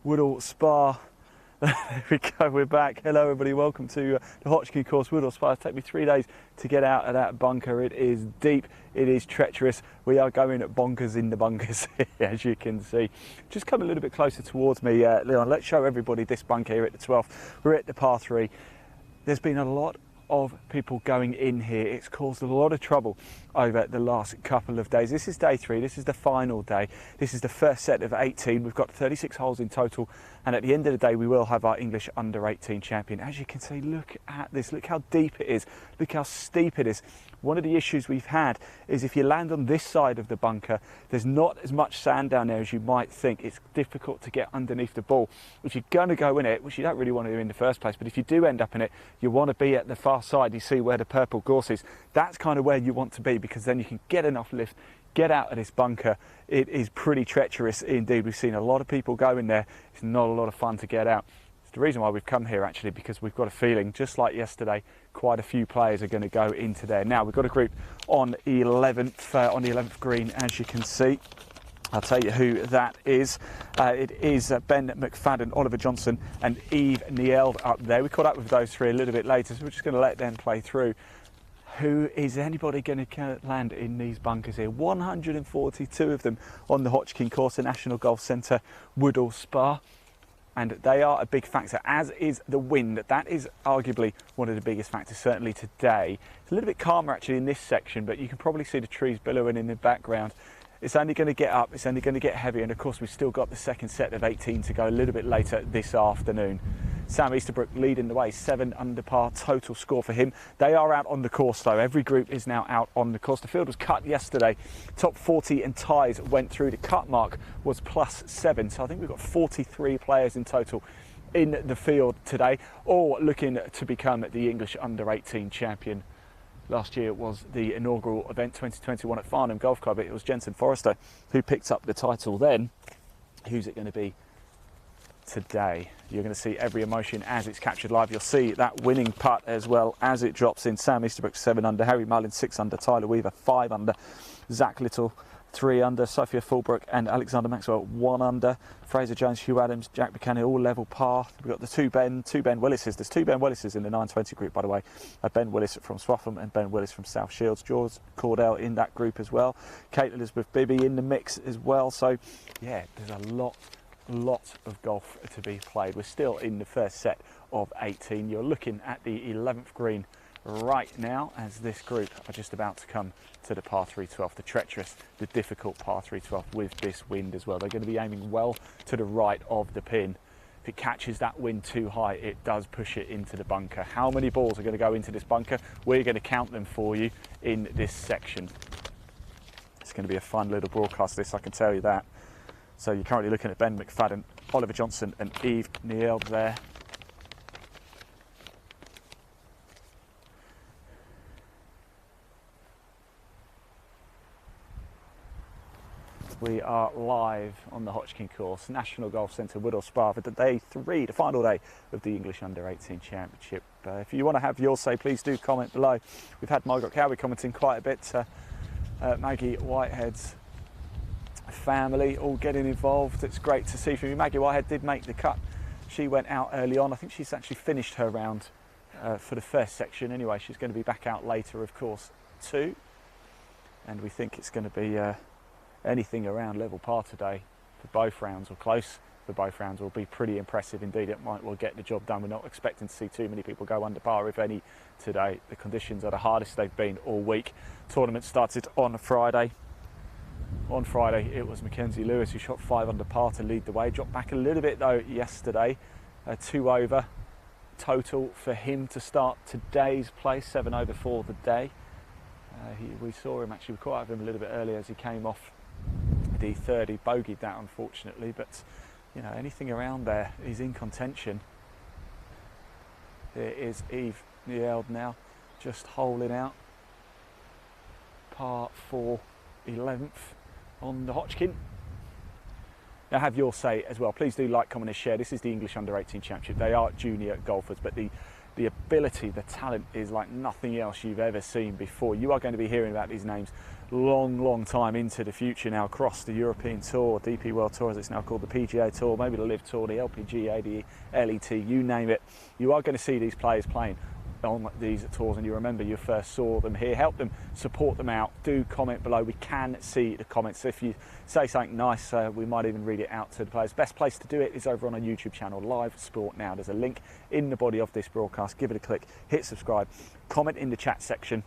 Woodhall Spa. There we go, we're back. Hello everybody, welcome to the Hotchkin Course, Woodhall Spa. It's taken me 3 days to get out of that bunker. It is deep, it is treacherous. We are going bonkers in the bunkers, as you can see. Just come a little bit closer towards me, Leon. Let's show everybody this bunker here at the 12th. We're at the par 3. There's been a lot of people going in here. It's caused a lot of trouble over the last couple of days. This is day 3, this is the final day. This is the first set of 18. We've got 36 holes in total, and at the end of the day we will have our English under 18 champion. As you can see, look at this, look how deep it is, look how steep it is. One of the issues we've had is if you land on this side of the bunker, there's not as much sand down there as you might think. It's difficult to get underneath the ball. If you're going to go in it, which you don't really want to do in the first place, but if you do end up in it, you want to be at the far side. You see where the purple gorse is. That's kind of where you want to be, because then you can get enough lift, get out of this bunker. It is pretty treacherous indeed. We've seen a lot of people go in there. It's not a lot of fun to get out. It's the reason why we've come here, actually, because we've got a feeling, just like yesterday, quite a few players are going to go into there. Now, we've got a group on 11th green, as you can see. I'll tell you who that is. It is Ben McFadden, Oliver Johnson and Eve Nield up there. We caught up with those three a little bit later, so we're just going to let them play through. Who is anybody going to land in these bunkers here? 142 of them on the Hotchkin Course, the National Golf Centre, Woodhall Spa. And they are a big factor, as is the wind. That is arguably one of the biggest factors, certainly today. It's a little bit calmer actually in this section, but you can probably see the trees billowing in the background. It's only going to get up, it's only going to get heavier, and of course we've still got the second set of 18 to go a little bit later this afternoon. Sam Easterbrook leading the way, 7 under par total score for him. They are out on the course though. Every group is now out on the course. The field was cut yesterday. Top 40 and ties went through. The cut mark was +7. So I think we've got 43 players in total in the field today, all looking to become the English under 18 champion. Last year was the inaugural event 2021 at Farnham Golf Club. It was Jensen Forrester who picked up the title then. Who's it going to be today? You're going to see every emotion as it's captured live. You'll see that winning putt as well as it drops in. Sam Easterbrook 7 under, Harry Mullin 6 under, Tyler Weaver 5 under, Zach Little 3 under, Sophia Fulbrook and Alexander Maxwell 1 under, Fraser Jones, Hugh Adams, Jack Buchanan all level par. We've got the two Ben Willises. There's 2 Ben Willises in the 920 group, by the way. Ben Willis from Swaffham and Ben Willis from South Shields. George Cordell in that group as well. Kate Elizabeth Bibby in the mix as well. So yeah, there's a lot of golf to be played. We're still in the first set of 18. You're looking at the 11th green right now as this group are just about to come to the par 3 12, the treacherous, the difficult par 3 12 with this wind as well. They're going to be aiming well to the right of the pin. If it catches that wind too high, it does push it into the bunker. How many balls are going to go into this bunker? We're going to count them for you in this section. It's going to be a fun little broadcast, this, I can tell you that. So you're currently looking at Ben McFadden, Oliver Johnson and Eve Nield there. We are live on the Hotchkin Course, National Golf Centre, Woodhall Spa for the day 3, the final day of the English Under 18 Championship. If you want to have your say, please do comment below. We've had Margaret Cowie commenting quite a bit, Maggie Whitehead's family all getting involved. It's great to see from you. Maggie Whitehead did make the cut. She went out early on. I think she's actually finished her round for the first section anyway. She's going to be back out later, of course, too. And we think it's going to be anything around level par today for both rounds, or close for both rounds, will be pretty impressive indeed. It might well get the job done. We're not expecting to see too many people go under par, if any, today. The conditions are the hardest they've been all week. Tournament started on Friday. On Friday it was Mackenzie Lewis who shot 5 under par to lead the way. Dropped back a little bit though yesterday, 2 over total for him to start today's play, 7 over for the day. We saw him actually, we caught up with him a little bit earlier as he came off the 3rd. He bogeyed that unfortunately, but you know, anything around there is in contention. Here is Eve Nield now, just holing out. Par 4, 11th on the Hotchkin. Now have your say as well. Please do like, comment and share. This is the English Under 18 Championship. They are junior golfers, but the the ability, the talent is like nothing else you've ever seen before. You are going to be hearing about these names long time into the future now across the European Tour, DP World Tour as it's now called, the PGA Tour, maybe the Live Tour, the LPGA, the LET, you name it. You are going to see these players playing on these tours, and you remember you first saw them here. Help them, support them out. Do comment below. We can see the comments. If you say something nice, we might even read it out to the players. Best place to do it is over on our YouTube channel, Live Sport Now. There's a link in the body of this broadcast. Give it a click, hit subscribe, comment in the chat section,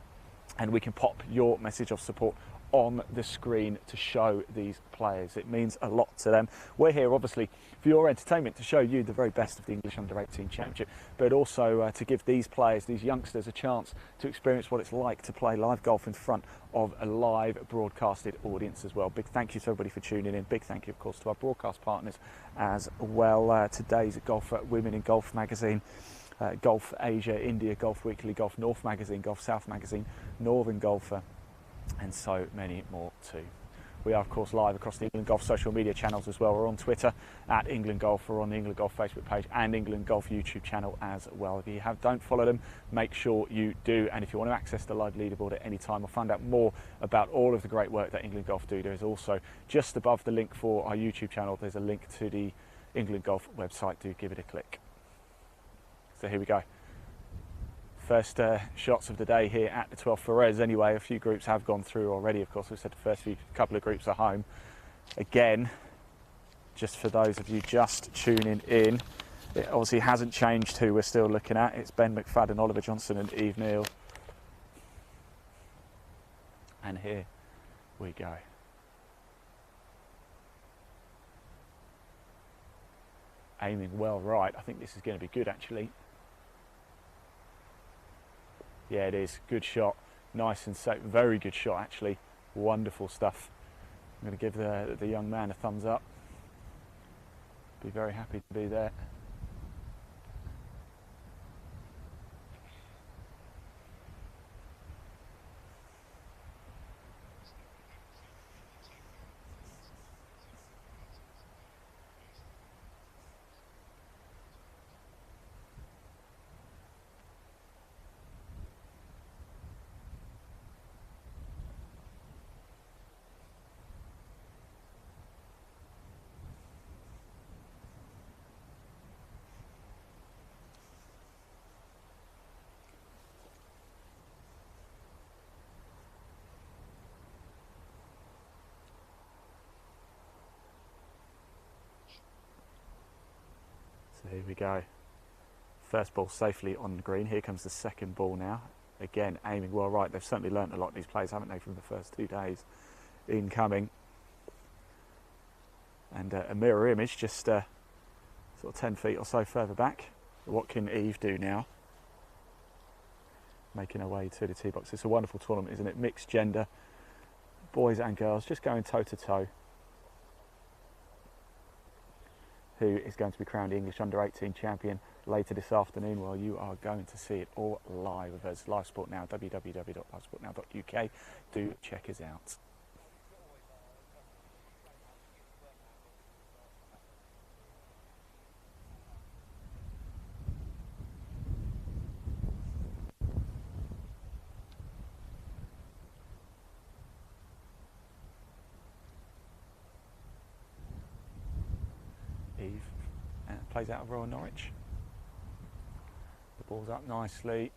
and we can pop your message of support on the screen to show these players. It means a lot to them. We're here obviously for your entertainment, to show you the very best of the English Under-18 Championship, but also to give these players, these youngsters, a chance to experience what it's like to play live golf in front of a live broadcasted audience as well. Big thank you to everybody for tuning in. Big thank you of course to our broadcast partners as well. Today's Golf Women in Golf magazine, Golf Asia, India Golf Weekly, Golf North magazine, Golf South magazine, Northern Golfer, and so many more too. We are of course live across the England Golf social media channels as well. We're on Twitter at England Golf, we're on the England Golf Facebook page and England Golf YouTube channel as well. If you don't follow them, make sure you do. And if you want to access the live leaderboard at any time or find out more about all of the great work that England Golf do, there is also just above the link for our YouTube channel, there's a link to the England Golf website. Do give it a click. So here we go. First shots of the day here at the 12th Ferrez. Anyway, a few groups have gone through already. Of course, we said the first couple of groups are home. Again, just for those of you just tuning in, it obviously hasn't changed who we're still looking at. It's Ben McFadden, Oliver Johnson and Eve Neal. And here we go. Aiming well right. I think this is going to be good actually. Yeah, it is. Good shot. Nice and safe. Very good shot, actually. Wonderful stuff. I'm going to give the young man a thumbs up. Be very happy to be there. Here we go. First ball safely on the green. Here comes the second ball now. Again, aiming well right. They've certainly learnt a lot, these players, haven't they, from the first 2 days incoming. And a mirror image just sort of 10 feet or so further back. What can Eve do now? Making her way to the tee box. It's a wonderful tournament, isn't it? Mixed gender, boys and girls, just going toe to toe. Who is going to be crowned the English Under-18 champion later this afternoon? Well, you are going to see it all live with us. Live Sport Now, www.livesportnow.uk. Do check us out. Eve plays out of Royal Norwich. The ball's up nicely.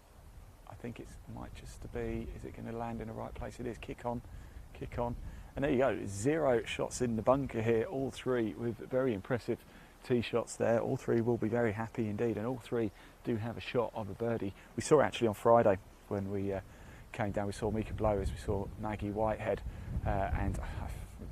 I think it might just be, is it going to land in the right place? It is. Kick on, kick on. And there you go, 0 shots in the bunker here, all 3 with very impressive tee shots there. All 3 will be very happy indeed, and all 3 do have a shot of a birdie. We saw actually on Friday when we came down, we saw Mika Blowers, we saw Maggie Whitehead, and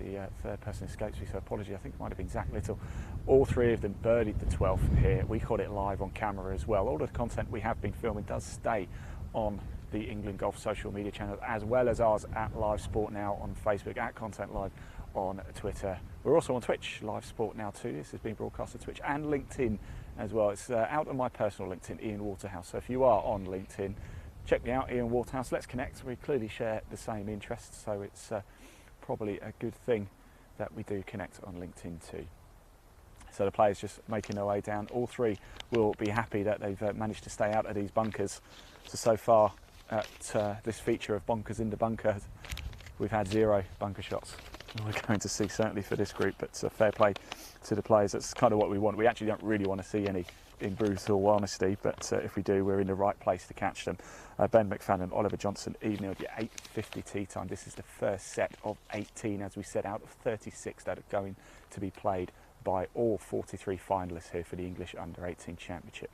the third person escapes me, so apology, I think it might have been Zach Little. All 3 of them birdied the 12th here. We caught it live on camera as well. All of the content we have been filming does stay on the England Golf social media channel, as well as ours at Live Sport Now on Facebook, at Content Live on Twitter. We're also on Twitch, Live Sport Now too. This has been broadcast on Twitch and LinkedIn as well. It's out on my personal LinkedIn, Ian Waterhouse. So if you are on LinkedIn, check me out, Ian Waterhouse. Let's connect. We clearly share the same interests, so it's probably a good thing that we do connect on LinkedIn too. So the players just making their way down. All three will be happy that they've managed to stay out of these bunkers. So far at this feature of Bonkers in the bunker, we've had 0 bunker shots. We're going to see certainly for this group, but fair play to the players. That's kind of what we want. We actually don't really want to see any, in brutal honesty, but if we do, we're in the right place to catch them. Ben McFadden, Oliver Johnson, evening of your 8:50 tee time. This is the first set of 18, as we said, out of 36 that are going to be played by all 43 finalists here for the English Under-18 Championship.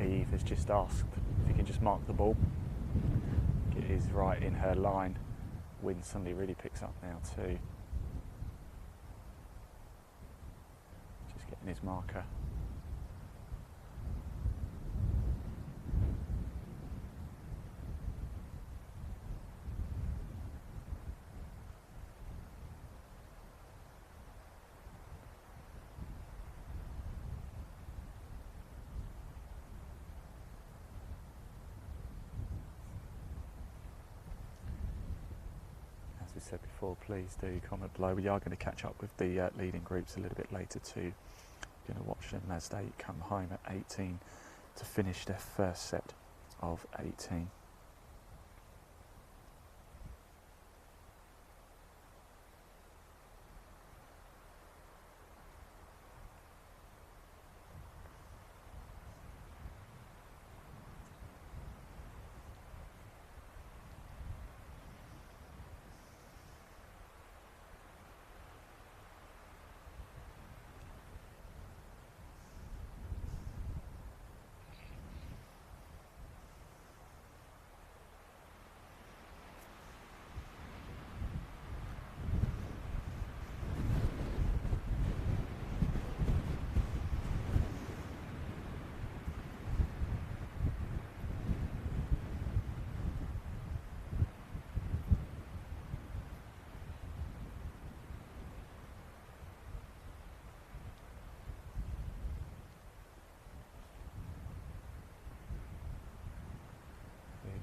Eve has just asked if you can just mark the ball. It is right in her line. Wind suddenly really picks up now too. Just getting his marker. As we said before, please do comment below. We are going to catch up with the leading groups a little bit later too. Going to watch them as they come home at 18 to finish their first set of 18.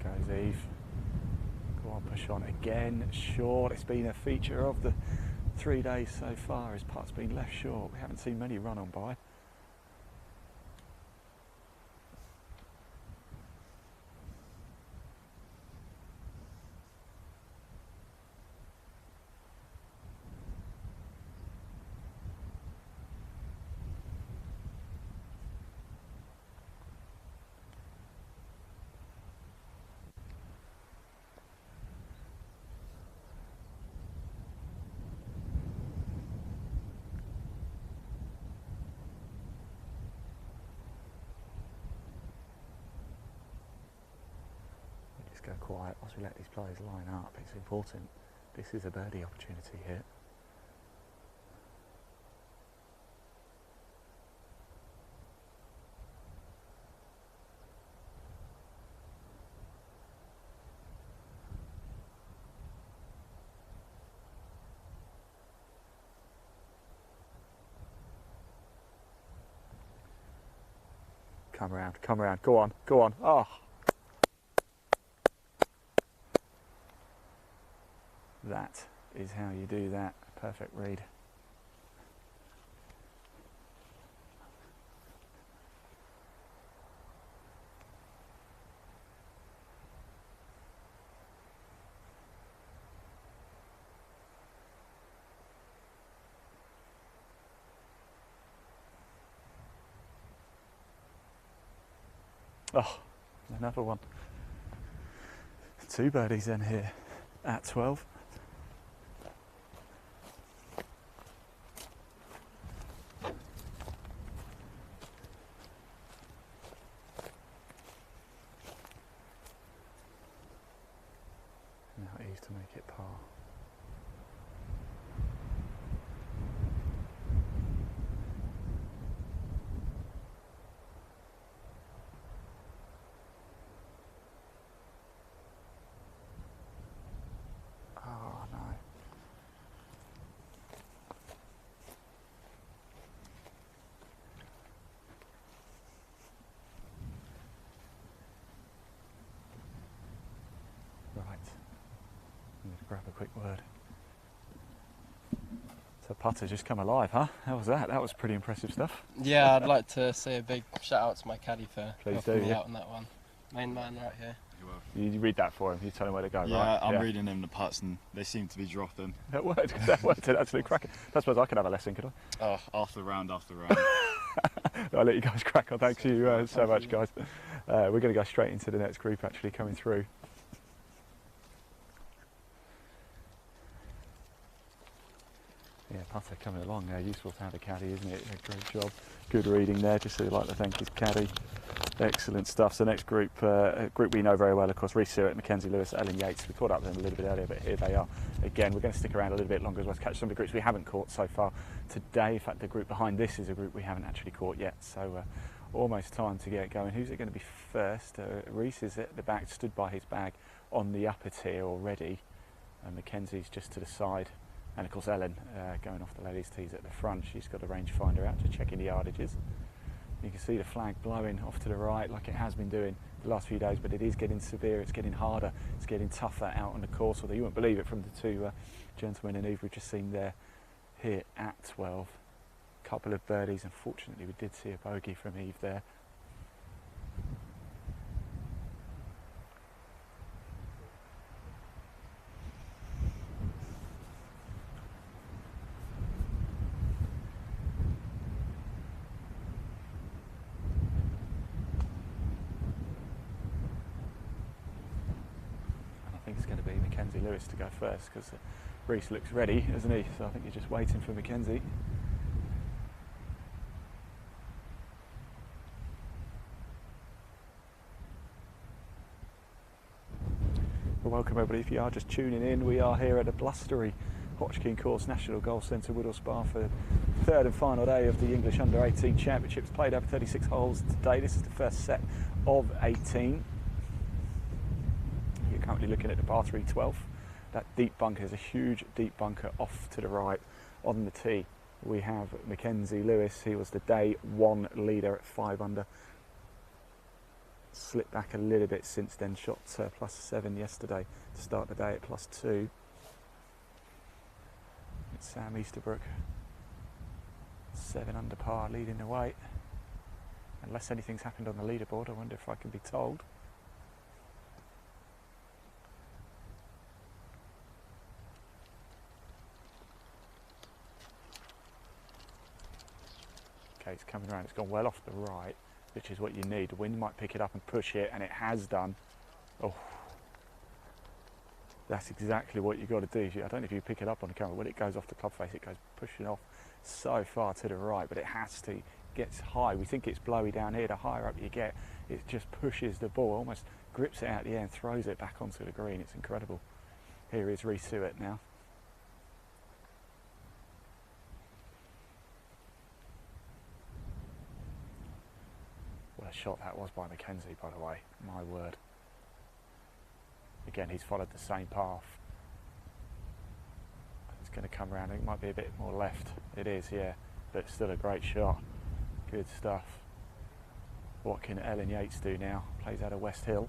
Goes Eve. Go on, push on again. Short. It's been a feature of the 3 days so far. His putt's been left short. We haven't seen many run on by. Go quiet whilst we let these players line up. It's important. This is a birdie opportunity here. Come around, go on. Oh. That is how you do that. Perfect read. Oh, another one. 2 birdies in here at 12. make it par. Oh no. Right. I'm going to grab a quick word. So putter's just come alive, huh? How was that? That was pretty impressive stuff. Yeah, I'd like to say a big shout out to my caddy for Please helping do, me yeah. out on that one. Main man right here. You read that for him, you tell him where to go, Yeah, right? I'm reading him the putts and they seem to be dropping. That worked, that worked. It absolutely cracking. I suppose I could have a lesson, could I? Oh, after round after round. I'll let you guys crack on. Thanks you so much, guys. We're going to go straight into the next group actually coming through. Yeah, putter coming along there. Useful to have a caddy, isn't it? A great job. Good reading there. Just so I'd like to thank his caddy. Excellent stuff. So next group, a group we know very well, of course, Reece Stewart, Mackenzie Lewis, Ellen Yates. We caught up with them a little bit earlier, but here they are again. We're going to stick around a little bit longer as well to catch some of the groups we haven't caught so far today. In fact, the group behind this is a group we haven't actually caught yet. So almost time to get going. Who's it going to be first? Reece is at the back, stood by his bag on the upper tier already. And Mackenzie's just to the side. And of course Ellen going off the ladies' tees at the front. She's got a rangefinder out to check in the yardages. You can see the flag blowing off to the right like it has been doing the last few days, but it is getting severe, it's getting harder, it's getting tougher out on the course, although you won't believe it from the two gentlemen in Eve we've just seen there here at 12. Couple of birdies, unfortunately we did see a bogey from Eve there. I think it's going to be Mackenzie Lewis to go first because Reece looks ready, isn't he? So I think you're just waiting for Mackenzie. Well, welcome everybody. If you are just tuning in, we are here at the blustery Hotchkin Course National Golf Centre, Woodhall Spa, for the third and final day of the English Under-18 Championships. Played over 36 holes today. This is the first set of 18. You're currently looking at the par 3 12. That deep bunker is a huge deep bunker off to the right on the tee. We have Mackenzie Lewis. He was the day one leader at 5 under. Slipped back a little bit since then. Shot +7 yesterday to start the day at +2. It's Sam Easterbrook, 7 under par, leading the way. Unless anything's happened on the leaderboard, I wonder if I can be told. Okay, it's coming around. It's gone well off the right, which is what you need. The wind might pick it up and push it, and it has done. Oh, that's exactly what you've got to do. I don't know if you pick it up on the camera. When it goes off the club face, it goes pushing off so far to the right, but it has to. Gets high. We think it's blowy down here. The higher up you get, it just pushes the ball, almost grips it out the air and throws it back onto the green. It's incredible. Here is Reece Stewart now. What a shot that was by Mackenzie, by the way. My word. Again, he's followed the same path. It's going to come around. It might be a bit more left. It is, yeah, but still a great shot. Good stuff. What can Ellen Yates do now? Plays out of West Hill.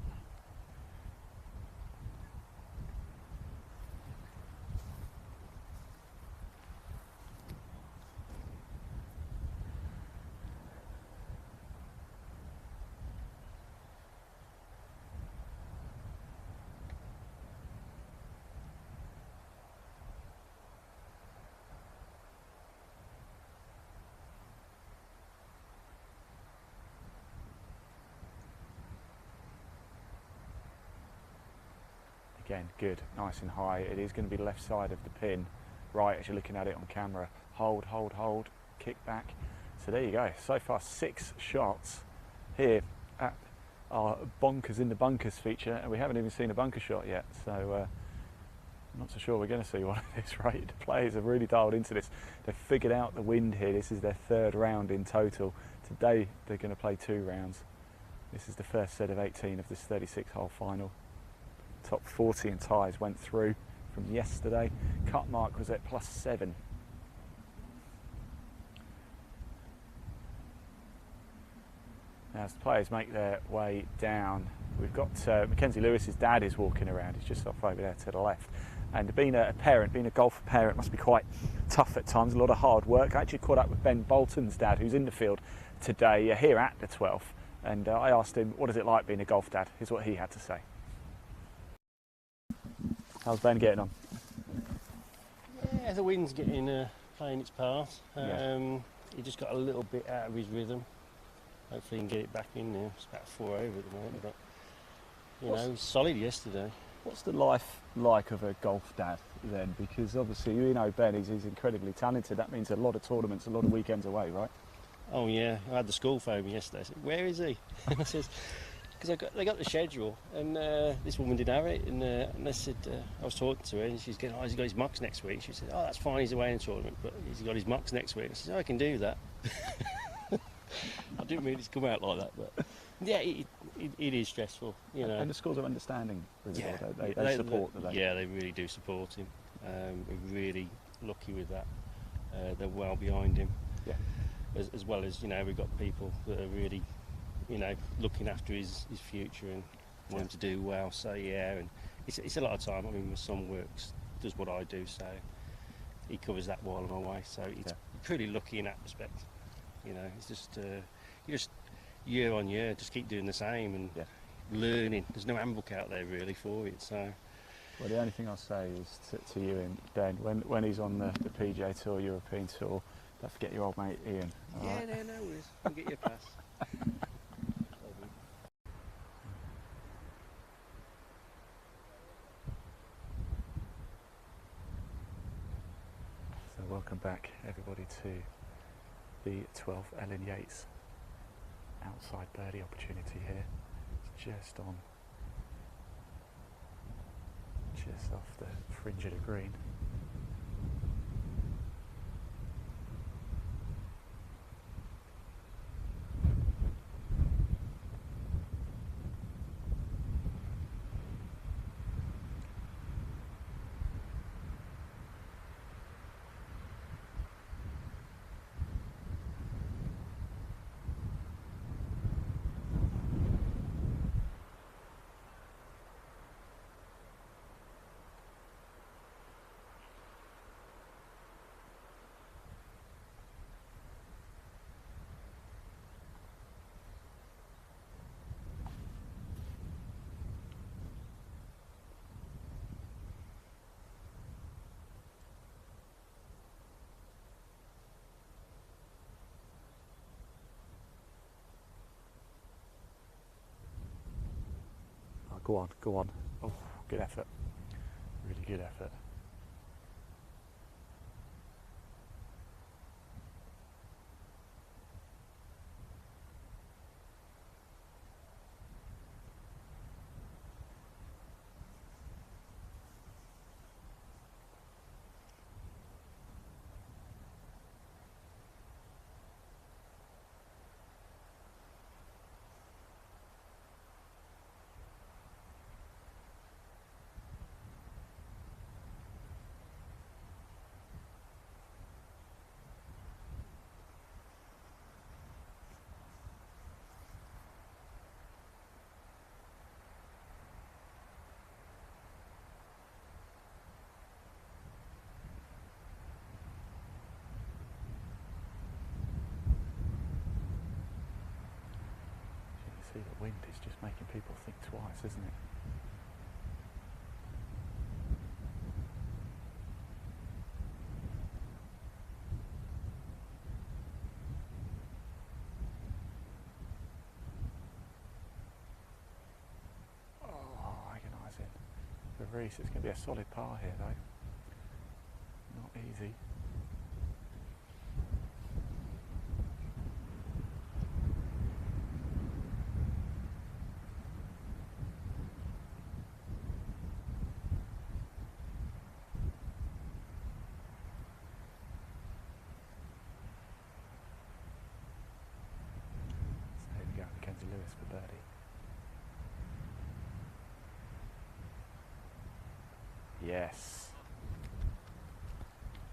Again, good, nice and high. It is going to be the left side of the pin, right as you're looking at it on camera. Hold, hold, hold, kick back. So there you go. So far 6 shots here at our Bonkers in the Bunkers feature, and we haven't even seen a bunker shot yet. So I'm not so sure we're going to see one of these rated. The players have really dialed into this. They've figured out the wind here. This is their third round in total. Today they're going to play 2 rounds. This is the first set of 18 of this 36-hole final. Top 40 and ties went through from yesterday. Cut mark was at +7. Now as the players make their way down, we've got Mackenzie Lewis's dad is walking around. He's just off over there to the left. And being a parent, being a golf parent must be quite tough at times, a lot of hard work. I actually caught up with Ben Bolton's dad, who's in the field today here at the 12th. And I asked him, what is it like being a golf dad? Here's what he had to say. How's Ben getting on? Yeah, the wind's getting playing its part. Yeah. He just got a little bit out of his rhythm. Hopefully he can get it back in now. It's about 4 over at the moment, but you know, he's solid yesterday. What's the life like of a golf dad then? Because obviously, you know, Ben, he's incredibly talented. That means a lot of tournaments, a lot of weekends away, right? Oh yeah, I had the school phone me yesterday. I said, "Where is he?" And I says, "Because they got the schedule, and this woman didn't have it." And they said, I was talking to her, and she's going, "Oh, he's got his mocks next week." She said, "Oh, that's fine. He's away in the tournament, but he's got his mocks next week." I said, "Oh, I can do that." I didn't mean it to come out like that, but yeah, it is stressful, you know. And the schools are understanding really Yeah, well. They support that. Yeah, they really do support him. We're really lucky with that. They're well behind him. Yeah. As well as, you know, we've got people that are really, you know, looking after his future and want him to do well. So yeah, and it's a lot of time. I mean, my son does what I do, so he covers that while I'm away. So it's pretty lucky in that respect. You know, it's just you just year on year just keep doing the same and learning. There's no handbook out there really for it. So, well, the only thing I'll say is to you and Ben, when he's on the PGA Tour, European Tour, don't forget your old mate Ian. Yeah, right? No worries. I'll get you a pass. So welcome back, everybody, to the 12th Ellen Yates outside birdie opportunity here. It's just off the fringe of the green. Go on. Oh, good effort. Really good effort. See, the wind is just making people think twice, isn't it? Oh, agonising. For Reese, it's going to be a solid par here, though. Not easy. Yes.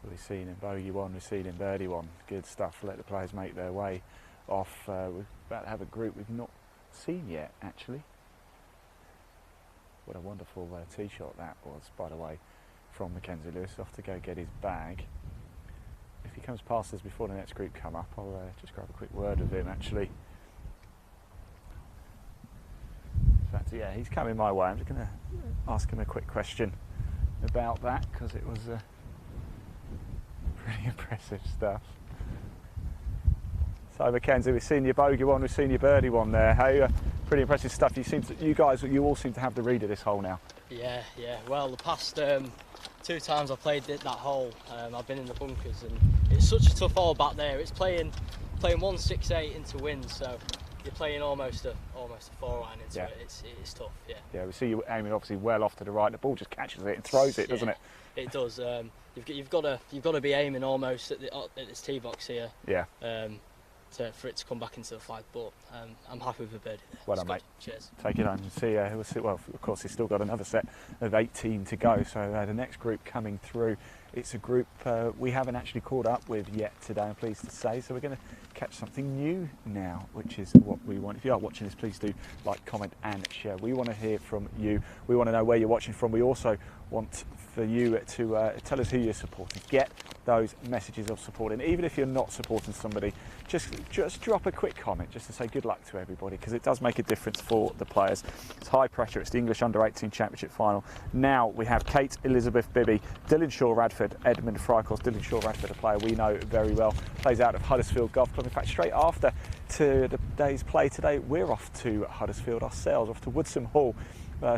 We've seen in bogey one, we've seen in birdie one. Good stuff. Let the players make their way off. We're about to have a group we've not seen yet, actually. What a wonderful tee shot that was, by the way, from Mackenzie Lewis. Off to go get his bag. If he comes past us before the next group come up, I'll just grab a quick word with him, actually. In fact, yeah, he's coming my way. I'm just going to ask him a quick question about that, because it was pretty impressive stuff. So Mackenzie, we've seen your bogey one, we've seen your birdie one there. Hey, pretty impressive stuff. You all seem to have the read of this hole now. Yeah. Well, the past 2 times I played that hole, I've been in the bunkers, and it's such a tough hole back there. It's playing 168 into wind, so you're playing almost a 4-iron into it. It's tough. Yeah. Yeah, we see you aiming obviously well off to the right. The ball just catches it and throws it, doesn't it? It does. You've got to be aiming almost at this tee box here. Yeah. For it to come back into the flag, but I'm happy with the birdie there. Well done, mate. Cheers. Take it home and see. Well, of course, he's still got another set of 18 to go. So the next group coming through, it's a group we haven't actually caught up with yet today, I'm pleased to say. So we're going to catch something new now, which is what we want. If you are watching this, please do like, comment and share. We want to hear from you. We want to know where you're watching from. We also want for you to tell us who you're supporting. Get those messages of support, and even if you're not supporting somebody, just drop a quick comment just to say good luck to everybody, because it does make a difference for the players. It's high pressure. It's the English Under-18 Championship final. Now we have Kate Elizabeth Bibby, Dylan Shaw Radford, Edmund Fry. Of course, Dylan Shaw Radford, a player we know very well, plays out of Huddersfield Golf Club. In fact, straight after to the day's play today, we're off to Huddersfield ourselves, off to Woodhall.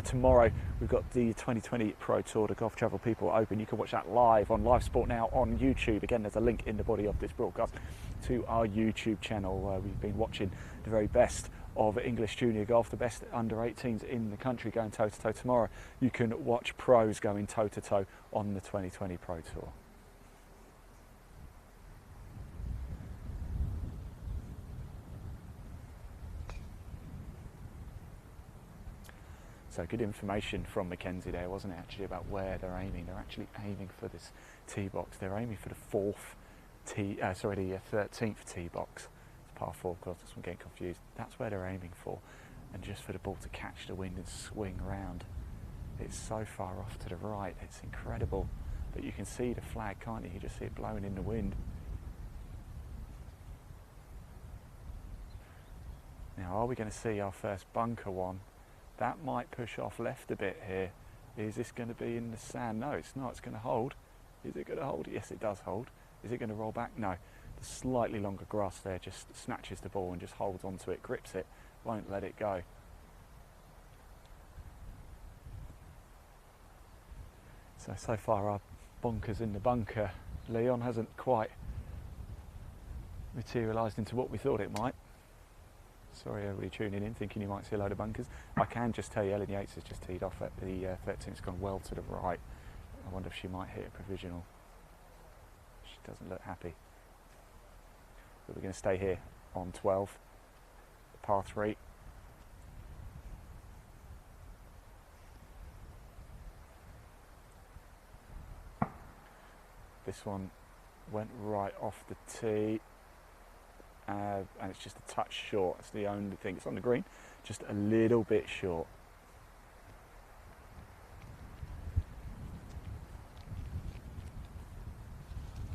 Tomorrow we've got the 2020 Pro Tour, the Golf Travel People Open. You can watch that live on Live Sport now on YouTube. Again, there's a link in the body of this broadcast to our YouTube channel. We've been watching the very best of English junior golf, the best under-18s in the country going toe-to-toe. Tomorrow you can watch pros going toe-to-toe on the 2020 Pro Tour. So good information from Mackenzie there, wasn't it, actually, about where they're aiming. They're actually aiming for this tee box. They're aiming for the 13th tee box. It's par 4, of course, that's what I'm getting confused. That's where they're aiming for. And just for the ball to catch the wind and swing round. It's so far off to the right, it's incredible. But you can see the flag, can't you? You just see it blowing in the wind. Now, are we going to see our first bunker one? That might push off left a bit here. Is this going to be in the sand? No, it's not. It's going to hold. Is it going to hold? Yes, it does hold. Is it going to roll back? No. The slightly longer grass there just snatches the ball and just holds onto it, grips it, won't let it go. So far our bonkers in the bunker, Leon, hasn't quite materialised into what we thought it might. Sorry everybody tuning in thinking you might see a load of bunkers. I can just tell you Ellen Yates has just teed off at the 13th. It's gone well to the right. I wonder if she might hit a provisional. She doesn't look happy. But we're going to stay here on 12, par 3. This one went right off the tee. And it's just a touch short. It's the only thing. It's on the green, just a little bit short.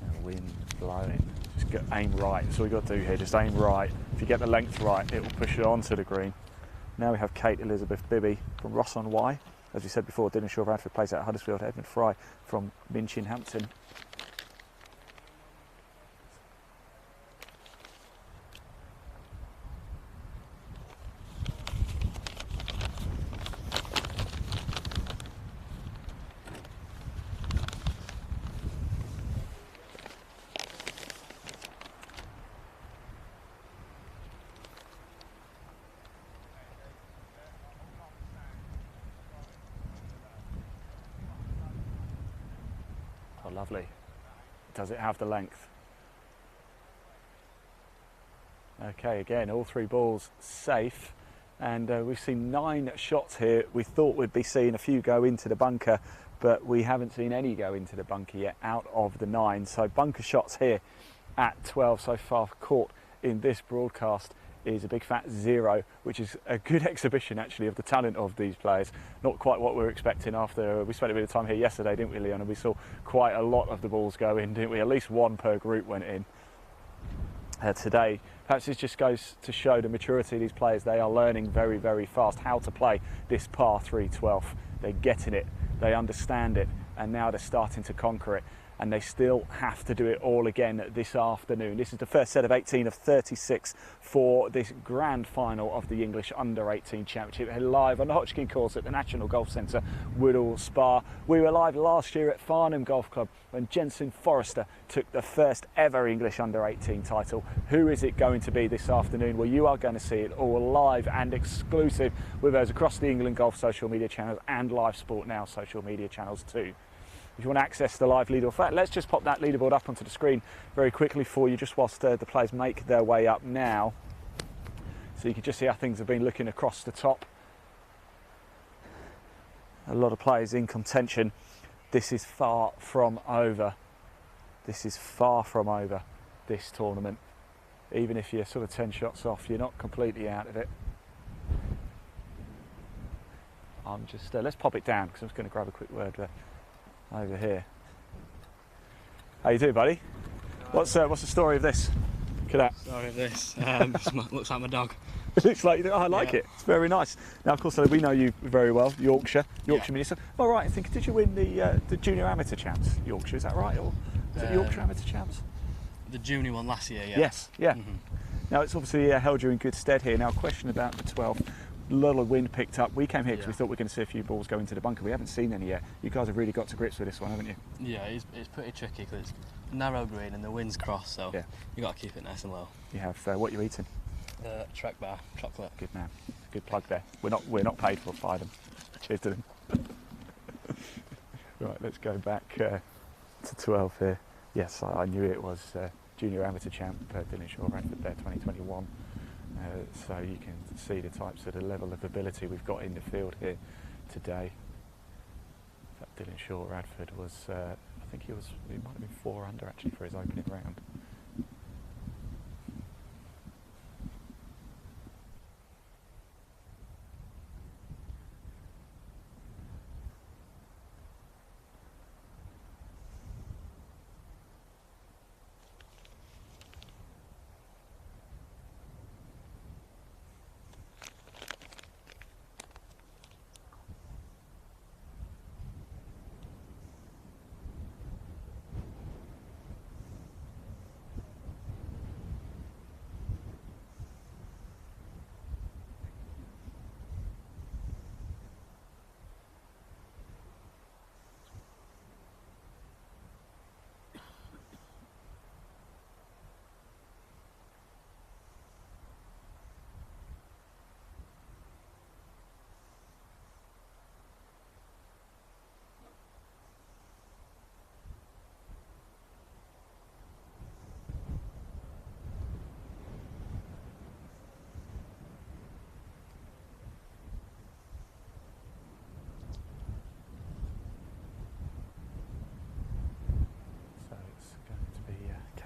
And wind blowing. Just aim right. That's all we got to do here. Just aim right. If you get the length right, it will push it onto the green. Now we have Kate Elizabeth Bibby from Ross-on-Wye. As we said before, Dylan Shaw Radford plays out at Huddersfield. Edmund Fry from Minchinhampton. Oh, lovely. Does it have the length? Okay, again, all 3 balls safe. And we've seen 9 shots here. We thought we'd be seeing a few go into the bunker, but we haven't seen any go into the bunker yet out of the 9. So bunker shots here at 12 so far caught in this broadcast is a big fat 0, which is a good exhibition actually of the talent of these players. Not quite what we were expecting after we spent a bit of time here yesterday, didn't we, Leon? And we saw quite a lot of the balls go in, didn't we? At least one per group went in. Today, perhaps this just goes to show the maturity of these players. They are learning very, very fast how to play this par 3 12th. They're getting it, they understand it, and now they're starting to conquer it. And they still have to do it all again this afternoon. This is the first set of 18 of 36 for this grand final of the English Under-18 Championship, live on the Hotchkin Course at the National Golf Centre, Woodhall, Spa. We were live last year at Farnham Golf Club when Jensen Forrester took the first ever English Under-18 title. Who is it going to be this afternoon? Well, you are going to see it all live and exclusive with us across the England Golf social media channels and Live Sport Now social media channels too. If you want to access the live leaderboard, in fact, let's just pop that leaderboard up onto the screen very quickly for you, just whilst the players make their way up now. So you can just see how things have been looking across the top. A lot of players in contention. This is far from over. This is far from over, this tournament. Even if you're sort of 10 shots off, you're not completely out of it. I'm just, let's pop it down because I'm just going to grab a quick word there. Over here. How you doing, buddy? What's the story of this? Look at that. Sorry, this looks like my dog. It looks like, I like it. It's very nice. Now, of course, we know you very well, Yorkshire Minister. All right, I think, did you win the Junior Amateur Champs, Yorkshire? Is that right? Or was it Yorkshire Amateur Champs? The junior one last year, yeah. Yes, yeah. Mm-hmm. Now, it's obviously held you in good stead here. Now, question about the 12th. A lot of wind picked up. We came here because we thought we were going to see a few balls go into the bunker. We haven't seen any yet. You guys have really got to grips with this one, haven't you? Yeah, it's pretty tricky because it's narrow green and the wind's cross, so you got to keep it nice and low. You have what you eating? Trek bar, chocolate. Good man. Good plug there. We're not paid for by them. Cheers to them. Right, let's go back to 12 here. Yes, I knew it was Junior Amateur Champ Dylan Shaw Radford there 2021. So you can see the types of the level of ability we've got in the field here today. In fact, Dylan Shaw Radford was, I think he might have been 4 under actually for his opening round.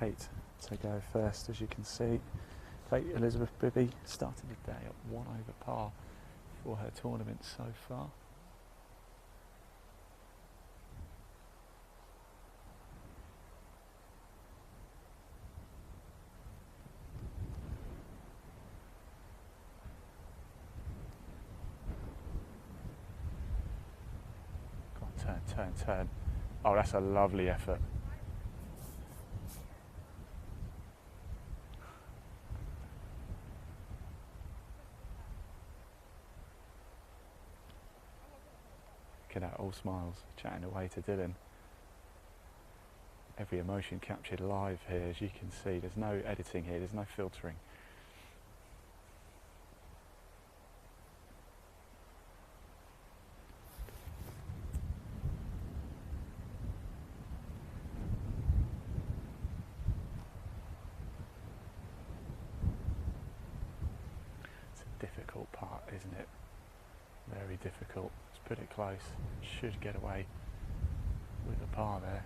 Kate to go first, as you can see. Kate Elizabeth Bibby started the day at 1 over par for her tournament so far. Go on, turn. Oh, that's a lovely effort. Look at that, all smiles, chatting away to Dylan. Every emotion captured live here, as you can see. There's no editing here, there's no filtering. It's a difficult part, isn't it? Very difficult. Let's put it close. Should get away with the par there.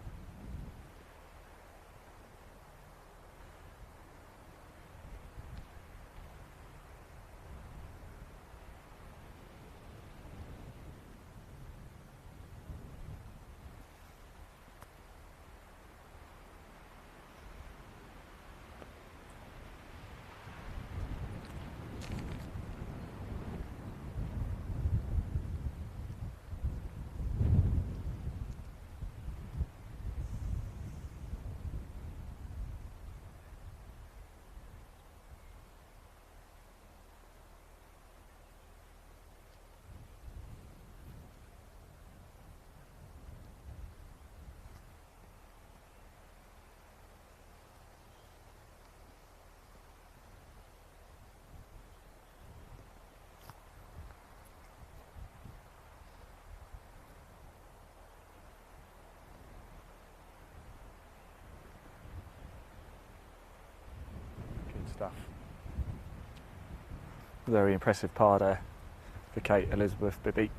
Stuff. Very impressive par there for Kate Elizabeth Bibby.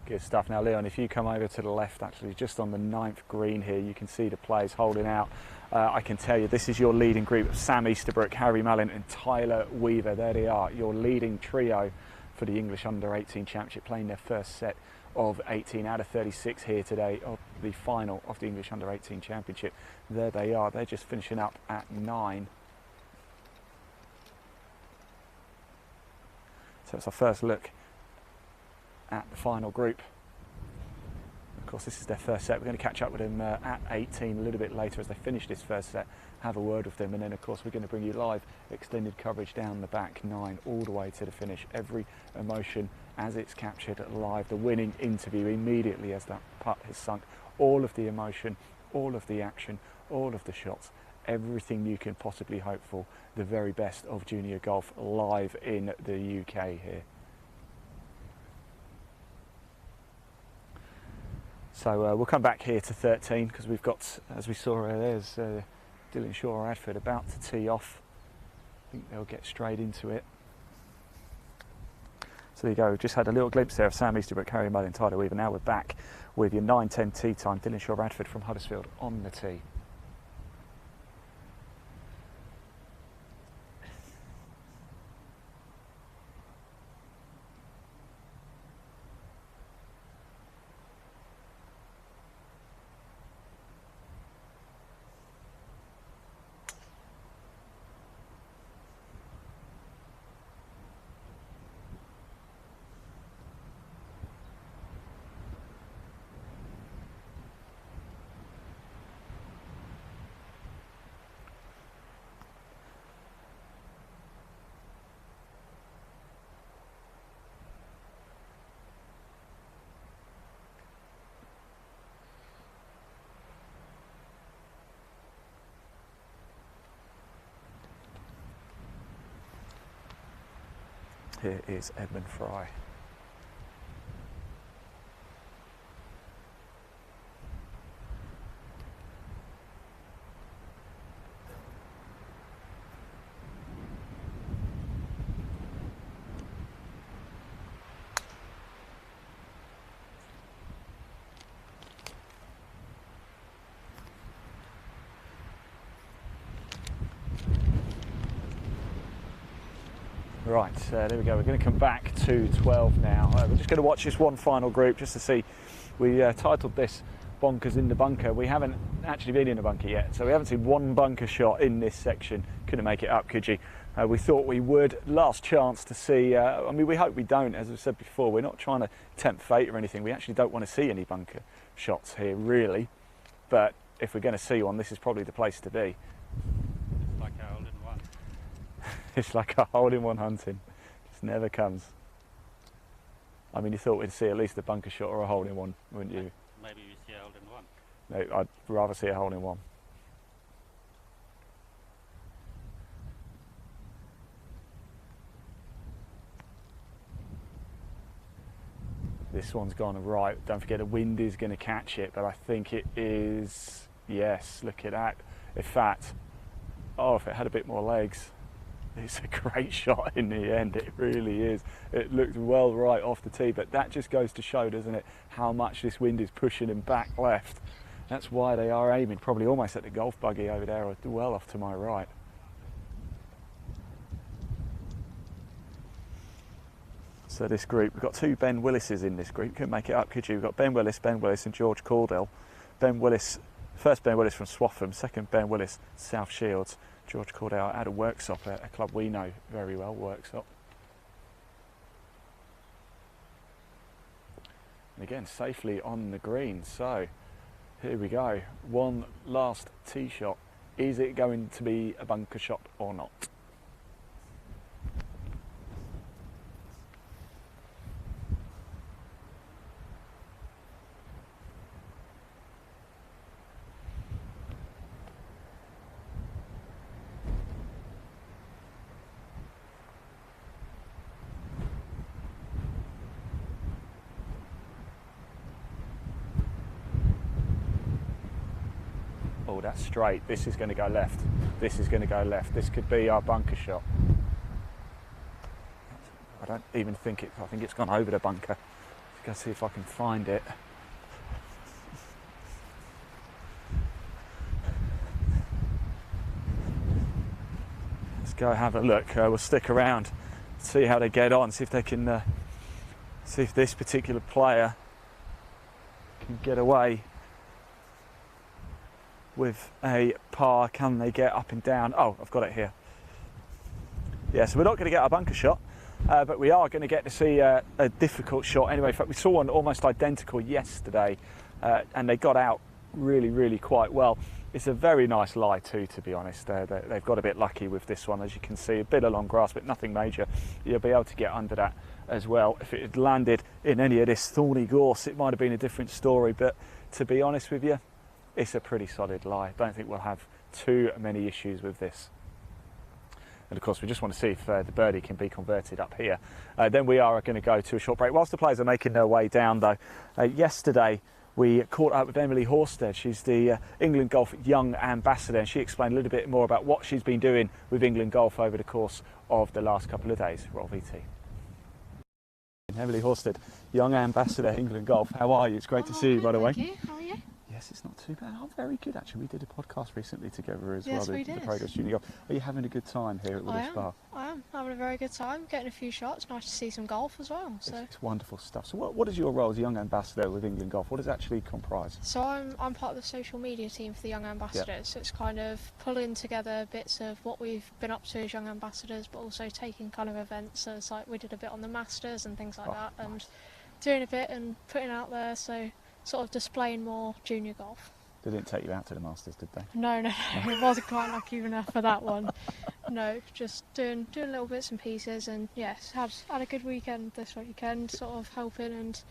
Good stuff. Now Leon, if you come over to the left, actually just on the 9th green here, you can see the players holding out. I can tell you this is your leading group of Sam Easterbrook, Harry Mallin and Tyler Weaver. There they are, your leading trio for the English Under-18 Championship, playing their first set of 18 out of 36 here today of the final of the English Under-18 Championship. There they are, they're just finishing up at 9. So it's our first look at the final group. Of course, this is their first set. We're going to catch up with them at 18 a little bit later as they finish this first set, have a word with them, and then of course we're going to bring you live extended coverage down the back 9 all the way to the finish. Every emotion as it's captured live, the winning interview immediately as that putt has sunk, all of the emotion, all of the action, all of the shots, everything you can possibly hope for, the very best of junior golf live in the UK here. So we'll come back here to 13 because we've got, as we saw there's Dylan Shaw-Radford about to tee off. I think they'll get straight into it. So there you go, just had a little glimpse there of Sam Easterbrook, Harry Mullin, Tyler Weaver. Now we're back with your 9:10 tee time. Dylan Shaw-Radford from Huddersfield on the tee. Here is Edmund Fry. Right, there we go. We're going to come back to 12 now. We're just going to watch this one final group just to see. We titled this Bonkers in the Bunker. We haven't actually been in the bunker yet, so we haven't seen one bunker shot in this section. Couldn't make it up, could you? We thought we would. Last chance to see. I mean, we hope we don't. As I've said before, we're not trying to tempt fate or anything. We actually don't want to see any bunker shots here, really. But if we're going to see one, this is probably the place to be. Like a hole in one. It's like a hole-in-one hunting. Just never comes. I mean, you thought we'd see at least a bunker shot or a hole-in-one, wouldn't you? Maybe we see a hole in one. No, I'd rather see a hole-in-one. This one's gone right. Don't forget the wind is going to catch it, but I think it is, yes, look at that. In fact, Oh, if it had a bit more legs. It's a great shot in the end, it really is. It looked well right off the tee, but that just goes to show, doesn't it, how much this wind is pushing him back left. That's why they are aiming probably almost at the golf buggy over there, or well off to my right. So this group, we've got 2 Ben Willises in this group. Couldn't make it up, could you? We've got Ben Willis and George Caldwell. Ben Willis, first Ben Willis from Swaffham, second Ben Willis, South Shields. George Caldwell at a workshop, a club we know very well, workshop. And again, safely on the green. So here we go. One last tee shot. Is it going to be a bunker shot or not? Oh, that's straight. This is going to go left. This is going to go left. This could be our bunker shot. I don't even think it. I think it's gone over the bunker. Let's go see if I can find it. Let's go have a look. We'll stick around, see how they get on, see if they can, see if this particular player can get away with a par. Can they get up and down? Oh, I've got it here. Yeah, so we're not going to get a bunker shot, but we are going to get to see a difficult shot anyway. In fact, we saw one almost identical yesterday, and they got out really quite well. It's a very nice lie too, to be honest. They've got a bit lucky with this one, as you can see. A bit of long grass, but nothing major. You'll be able to get under that as well. If it had landed in any of this thorny gorse, it might have been a different story, but to be honest with you, it's a pretty solid lie. Don't think we'll have too many issues with this. And of course, we just want to see if the birdie can be converted up here. Then we are going to go to a short break. Whilst the players are making their way down, though, yesterday we caught up with Emily Horsted. She's the England Golf Young Ambassador, and she explained a little bit more about what she's been doing with England Golf over the course of the last couple of days. Roll VT. Emily Horsted, Young Ambassador, England Golf. How are you? It's great to see you, by the way. Thank you. How are you? Yes, it's not too bad. I'm very good, actually. We did a podcast recently together as Yes, well. we The did. Progress Junior Golf. Are you having a good time here at Woodhall Spa? I am having a very good time, getting a few shots. Nice to see some golf as well. So, It's wonderful stuff. So what is your role as a Young Ambassador with England Golf? What does it actually comprise? so I'm part of the social media team for the Young Ambassadors. So it's kind of pulling together bits of what we've been up to as Young Ambassadors, but also taking kind of events. So it's like we did a bit on the Masters and things like that, and doing a bit and putting out there. So sort of displaying more junior golf. They didn't take you out to the Masters, did they? No, it wasn't quite lucky enough for that one. No, just doing little bits and pieces, and yes, had a good weekend this weekend, sort of helping and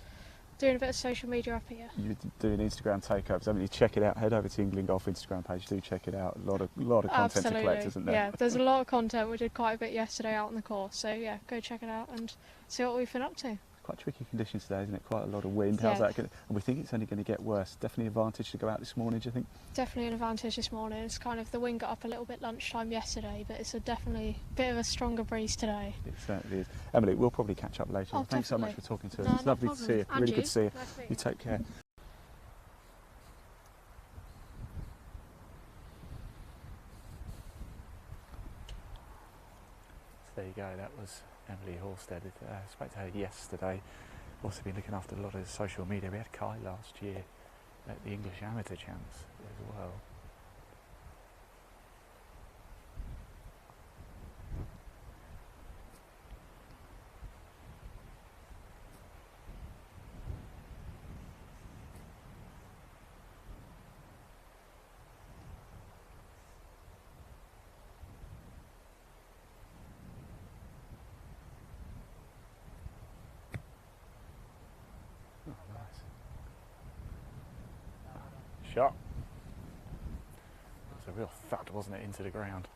doing a bit of social media up here. You're doing Instagram takeovers, haven't you? Check it out. Head over to England Golf Instagram page. Do check it out. A lot of content Absolutely. to collect, isn't there? Yeah, there's a lot of content. We did quite a bit yesterday out on the course, so yeah, go check it out and see what we've been up to. Quite tricky conditions today, isn't it? Quite a lot of wind. How's Yeah. that going? And we think it's only going to get worse. Definitely an advantage to go out this morning, do you think? Definitely an advantage this morning. It's kind of the wind got up a little bit lunchtime yesterday, but it's definitely a bit of a stronger breeze today. It certainly is. Emily, we'll probably catch up later. Oh, Thanks so much for definitely. talking to us. No, It's no lovely problem. to see you. And Really you. good to see you. Nice to meet You take care. There you go, that was Emily Horsted. I spoke to her yesterday. Also been looking after a lot of social media. We had Kai last year at the English Amateur Champs as well. Oh, nice. Shot. It was a real thud, wasn't it, into the ground.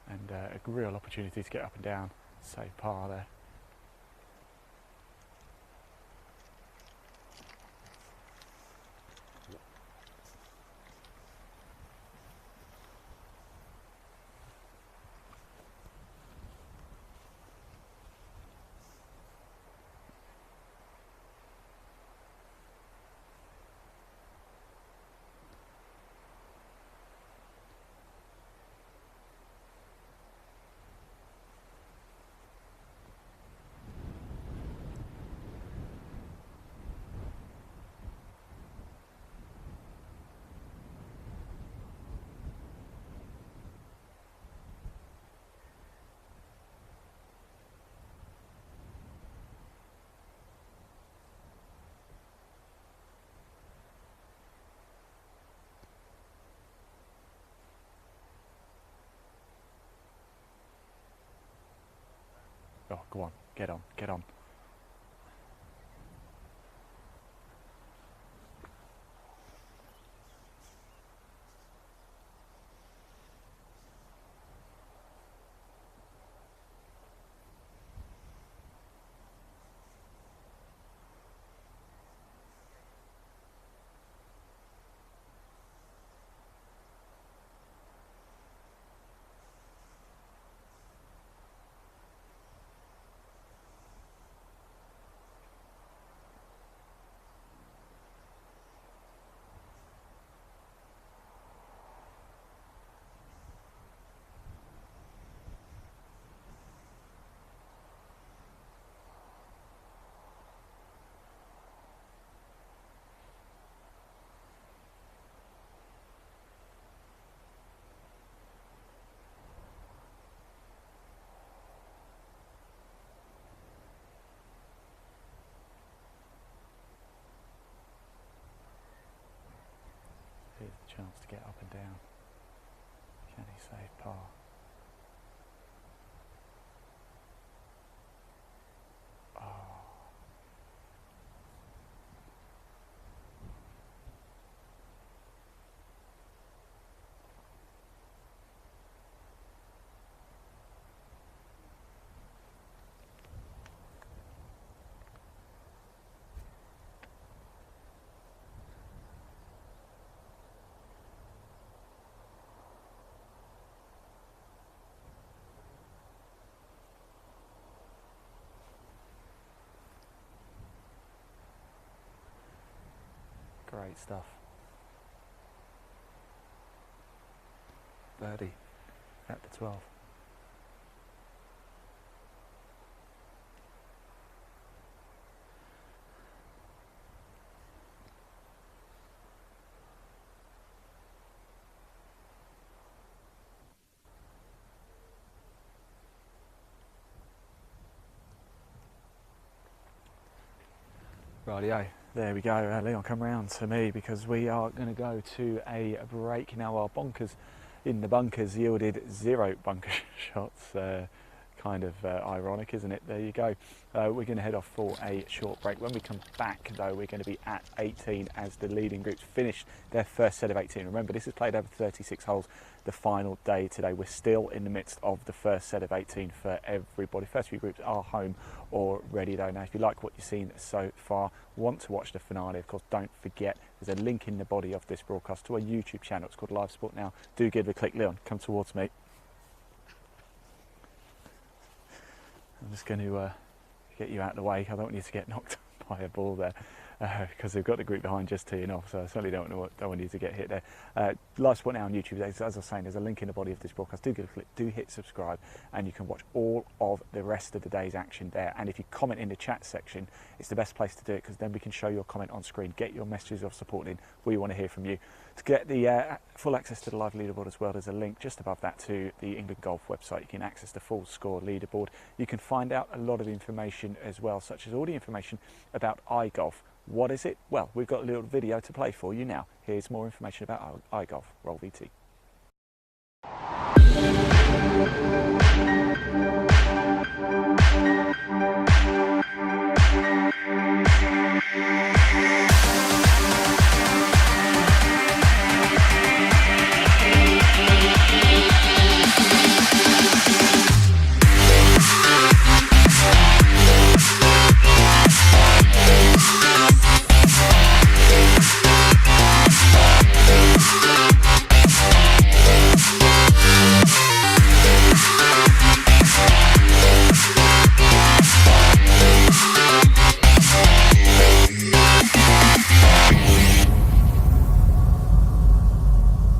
And a real opportunity to get up and down. Save par there. Go on, get on, get on. Here's the chance to get up and down. Can he save par? Oh. Great stuff. Birdie at the 12. Rightio, there we go. Leon, come round to me because we are going to go to a break now. Our bonkers in the bunkers yielded 0 bunker shots. Kind of ironic, isn't it? There you go. We're going to head off for a short break. When we come back, though, we're going to be at 18 as the leading groups finish their first set of 18. Remember, this is played over 36 holes, the final day today. We're still in the midst of the first set of 18 for everybody. First few groups are home already, though. Now, if you like what you've seen so far, want to watch the finale, of course, don't forget there's a link in the body of this broadcast to our YouTube channel. It's called Live Sport Now. Do give it a click. Leon, come towards me. I'm just going to get you out of the way. I don't want you to get knocked by a ball there because they've got the group behind just teeing off, so I certainly don't want you to get hit there. Live Sport Now on YouTube. As I was saying, there's a link in the body of this broadcast. Do give it a click, do hit subscribe, and you can watch all of the rest of the day's action there. And if you comment in the chat section, it's the best place to do it because then we can show your comment on screen. Get your messages of support in. We want to hear from you. To get the full access to the live leaderboard as well, there's a link just above that to the England Golf website. You can access the full score leaderboard. You can find out a lot of information as well, such as all the information about iGolf. What is it? Well, we've got a little video to play for you now. Here's more information about iGolf. Roll VT.